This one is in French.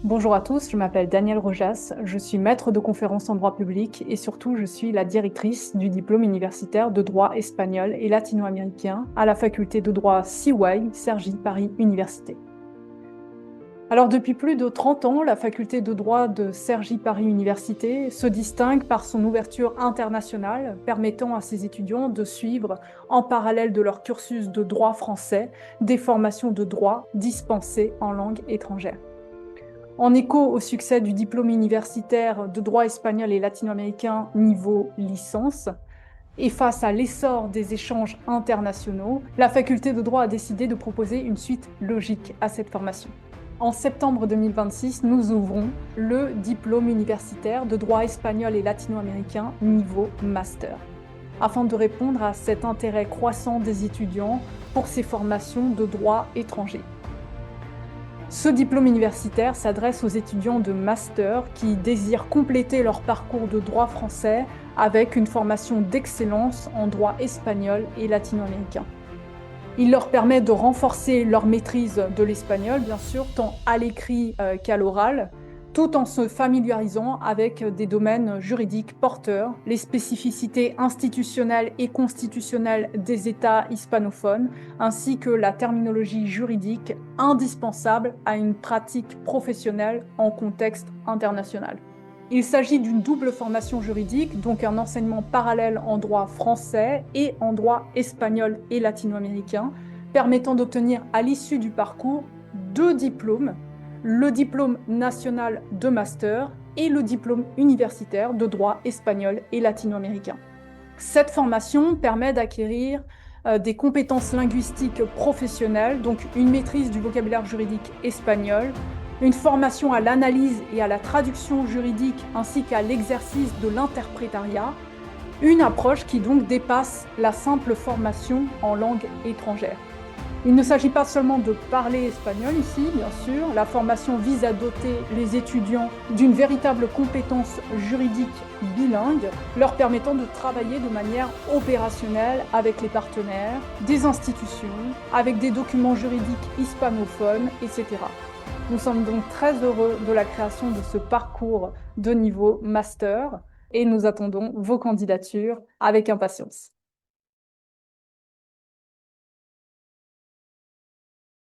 Bonjour à tous, je m'appelle Danielle Rojas, je suis maître de conférences en droit public et surtout je suis la directrice du diplôme universitaire de droit espagnol et latino-américain à la faculté de droit CY, Cergy Paris Université. Alors depuis plus de 30 ans, la faculté de droit de Cergy Paris Université se distingue par son ouverture internationale, permettant à ses étudiants de suivre, en parallèle de leur cursus de droit français, des formations de droit dispensées en langue étrangère. En écho au succès du diplôme universitaire de droit espagnol et latino-américain niveau licence, et face à l'essor des échanges internationaux, la faculté de droit a décidé de proposer une suite logique à cette formation. En septembre 2026, nous ouvrons le diplôme universitaire de droit espagnol et latino-américain niveau master, afin de répondre à cet intérêt croissant des étudiants pour ces formations de droit étranger. Ce diplôme universitaire s'adresse aux étudiants de master qui désirent compléter leur parcours de droit français avec une formation d'excellence en droit espagnol et latino-américain. Il leur permet de renforcer leur maîtrise de l'espagnol, bien sûr, tant à l'écrit qu'à l'oral, tout en se familiarisant avec des domaines juridiques porteurs, les spécificités institutionnelles et constitutionnelles des États hispanophones, ainsi que la terminologie juridique indispensable à une pratique professionnelle en contexte international. Il s'agit d'une double formation juridique, donc un enseignement parallèle en droit français et en droit espagnol et latino-américain, permettant d'obtenir à l'issue du parcours 2 diplômes, le diplôme national de master et le diplôme universitaire de droit espagnol et latino-américain. Cette formation permet d'acquérir des compétences linguistiques professionnelles, donc une maîtrise du vocabulaire juridique espagnol, une formation à l'analyse et à la traduction juridique ainsi qu'à l'exercice de l'interprétariat, une approche qui donc dépasse la simple formation en langue étrangère. Il ne s'agit pas seulement de parler espagnol ici, bien sûr, la formation vise à doter les étudiants d'une véritable compétence juridique bilingue, leur permettant de travailler de manière opérationnelle avec les partenaires, des institutions, avec des documents juridiques hispanophones, etc. Nous sommes donc très heureux de la création de ce parcours de niveau master et nous attendons vos candidatures avec impatience.